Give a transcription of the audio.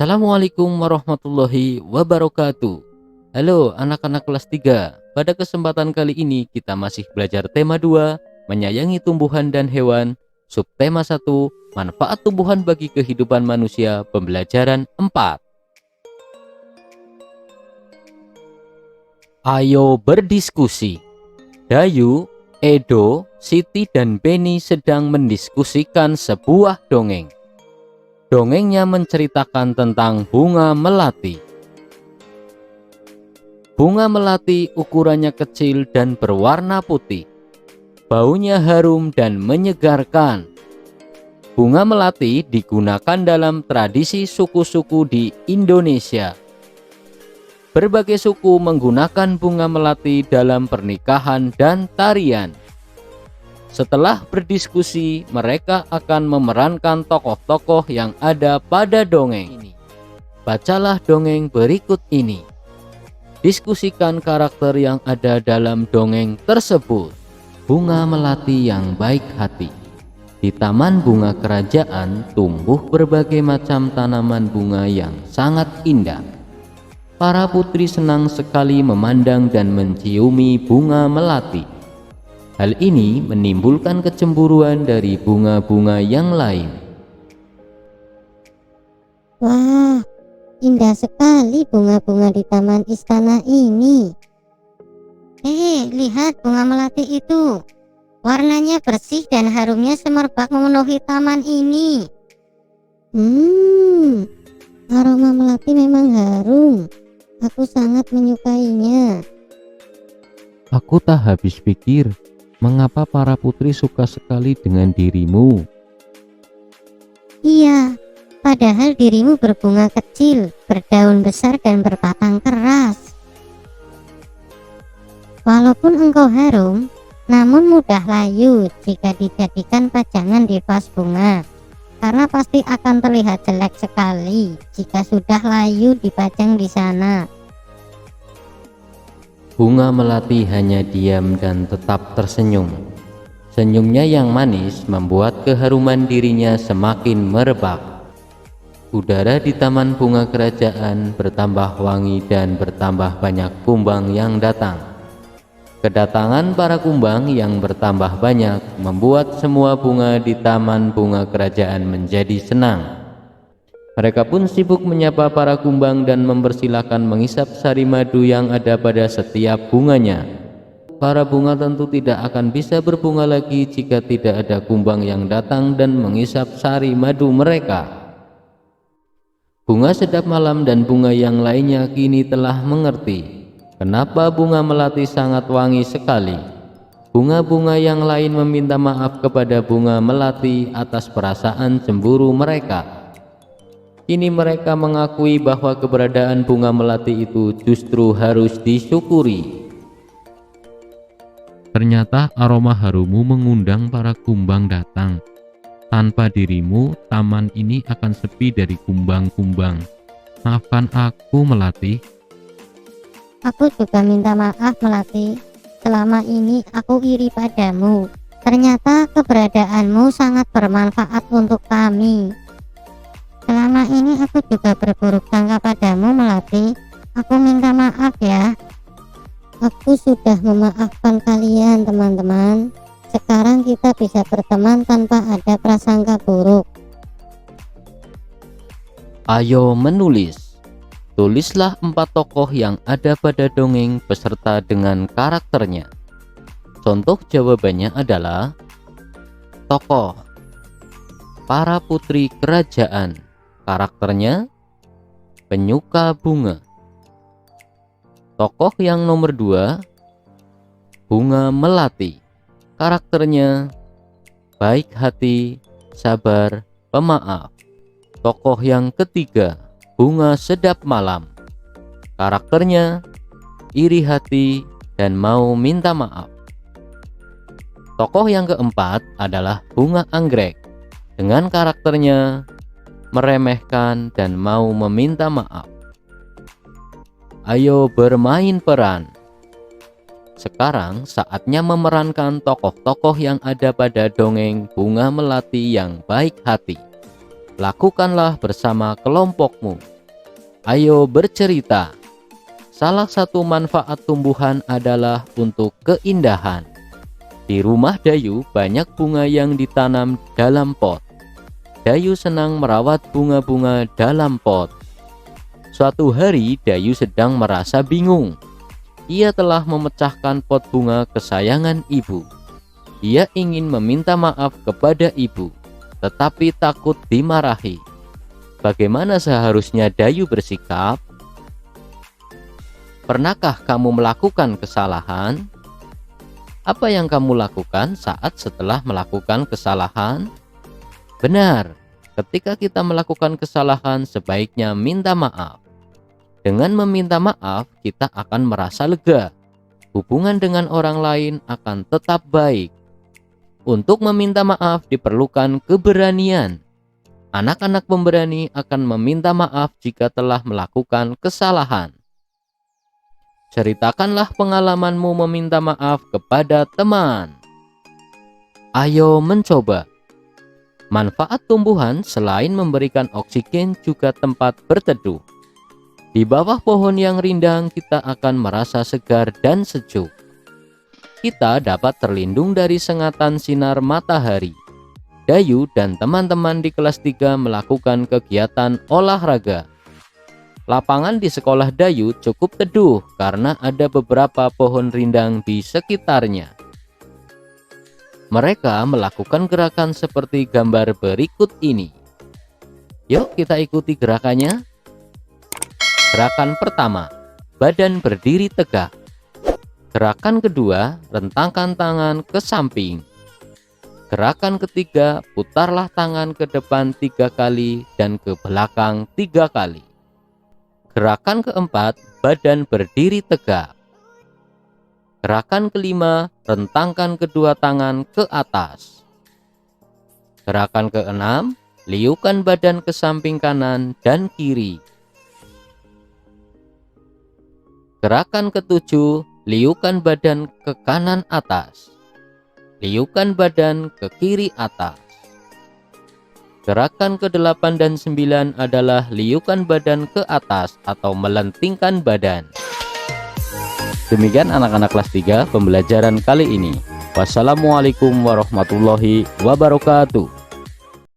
Assalamualaikum warahmatullahi wabarakatuh. Halo anak-anak kelas 3. Pada kesempatan kali ini kita masih belajar tema 2, menyayangi tumbuhan dan hewan. Subtema 1, manfaat tumbuhan bagi kehidupan manusia, pembelajaran 4. Ayo berdiskusi. Dayu, Edo, Siti dan Beni sedang mendiskusikan sebuah dongeng. Dongengnya menceritakan tentang bunga melati. Bunga melati ukurannya kecil dan berwarna putih. Baunya harum dan menyegarkan. Bunga melati digunakan dalam tradisi suku-suku di Indonesia. Berbagai suku menggunakan bunga melati dalam pernikahan dan tarian. Setelah berdiskusi, mereka akan memerankan tokoh-tokoh yang ada pada dongeng ini. Bacalah dongeng berikut ini. Diskusikan karakter yang ada dalam dongeng tersebut. Bunga melati yang baik hati. Di taman bunga kerajaan tumbuh berbagai macam tanaman bunga yang sangat indah. Para putri senang sekali memandang dan menciumi bunga melati. Hal ini menimbulkan kecemburuan dari bunga-bunga yang lain. Wah, indah sekali bunga-bunga di taman istana ini. Lihat bunga melati itu. Warnanya bersih dan harumnya semerbak memenuhi taman ini. Aroma melati memang harum. Aku sangat menyukainya. Aku tak habis pikir, mengapa para putri suka sekali dengan dirimu? Iya, padahal dirimu berbunga kecil, berdaun besar dan berbatang keras. Walaupun engkau harum, namun mudah layu jika dijadikan pajangan di vas bunga, karena pasti akan terlihat jelek sekali jika sudah layu dipajang di sana. Bunga melati hanya diam dan tetap tersenyum. Senyumnya yang manis membuat keharuman dirinya semakin merebak. Udara di taman bunga kerajaan bertambah wangi dan bertambah banyak kumbang yang datang. Kedatangan para kumbang yang bertambah banyak membuat semua bunga di taman bunga kerajaan menjadi senang. Mereka pun sibuk menyapa para kumbang dan mempersilahkan mengisap sari madu yang ada pada setiap bunganya. Para bunga tentu tidak akan bisa berbunga lagi jika tidak ada kumbang yang datang dan mengisap sari madu mereka. Bunga sedap malam dan bunga yang lainnya kini telah mengerti kenapa bunga melati sangat wangi sekali. Bunga-bunga yang lain meminta maaf kepada bunga melati atas perasaan cemburu mereka. Kini mereka mengakui bahwa keberadaan bunga melati itu justru harus disyukuri. Ternyata aroma harummu mengundang para kumbang datang. Tanpa dirimu, taman ini akan sepi dari kumbang-kumbang. Maafkan aku, Melati. Aku juga minta maaf, Melati. Selama ini aku iri padamu. Ternyata keberadaanmu sangat bermanfaat untuk kami. Selama ini aku juga berburuk sangka padamu, Melati. Aku minta maaf ya. Aku sudah memaafkan kalian, teman-teman. Sekarang kita bisa berteman tanpa ada prasangka buruk. Ayo menulis. Tulislah 4 tokoh yang ada pada dongeng beserta dengan karakternya. Contoh jawabannya adalah: tokoh, para putri kerajaan. Karakternya, penyuka bunga. Tokoh yang nomor 2, bunga melati. Karakternya, baik hati, sabar, pemaaf. Tokoh yang ketiga, bunga sedap malam. Karakternya, iri hati dan mau minta maaf. Tokoh yang keempat adalah bunga anggrek. Dengan karakternya, meremehkan dan mau meminta maaf. Ayo bermain peran. Sekarang saatnya memerankan tokoh-tokoh yang ada pada dongeng bunga melati yang baik hati. lakukanlah bersama kelompokmu. Ayo bercerita. Salah satu manfaat tumbuhan adalah untuk keindahan. Di rumah Dayu banyak bunga yang ditanam dalam pot. Dayu senang merawat bunga-bunga dalam pot. Suatu hari Dayu sedang merasa bingung. Ia telah memecahkan pot bunga kesayangan ibu. Ia ingin meminta maaf kepada ibu, tetapi takut dimarahi. Bagaimana seharusnya Dayu bersikap? Pernahkah kamu melakukan kesalahan? Apa yang kamu lakukan saat setelah melakukan kesalahan? Benar, ketika kita melakukan kesalahan sebaiknya minta maaf. Dengan meminta maaf, kita akan merasa lega. Hubungan dengan orang lain akan tetap baik. Untuk meminta maaf diperlukan keberanian. Anak-anak pemberani akan meminta maaf jika telah melakukan kesalahan. Ceritakanlah pengalamanmu meminta maaf kepada teman. Ayo mencoba. Manfaat tumbuhan selain memberikan oksigen juga tempat berteduh. Di bawah pohon yang rindang kita akan merasa segar dan sejuk. Kita dapat terlindung dari sengatan sinar matahari. Dayu dan teman-teman di kelas 3 melakukan kegiatan olahraga. Lapangan di sekolah Dayu cukup teduh karena ada beberapa pohon rindang di sekitarnya. Mereka melakukan gerakan seperti gambar berikut ini. Yuk kita ikuti gerakannya. Gerakan pertama, badan berdiri tegak. Gerakan kedua, rentangkan tangan ke samping. Gerakan ketiga, putarlah tangan ke depan 3 kali dan ke belakang 3 kali. Gerakan keempat, badan berdiri tegak. Gerakan kelima, rentangkan kedua tangan ke atas. Gerakan keenam, liukan badan ke samping kanan dan kiri. Gerakan ketujuh, liukan badan ke kanan atas. Liukan badan ke kiri atas. Gerakan ke-8 dan 9 adalah liukan badan ke atas atau melentingkan badan. Demikian anak-anak kelas 3 pembelajaran kali ini. Wassalamualaikum warahmatullahi wabarakatuh.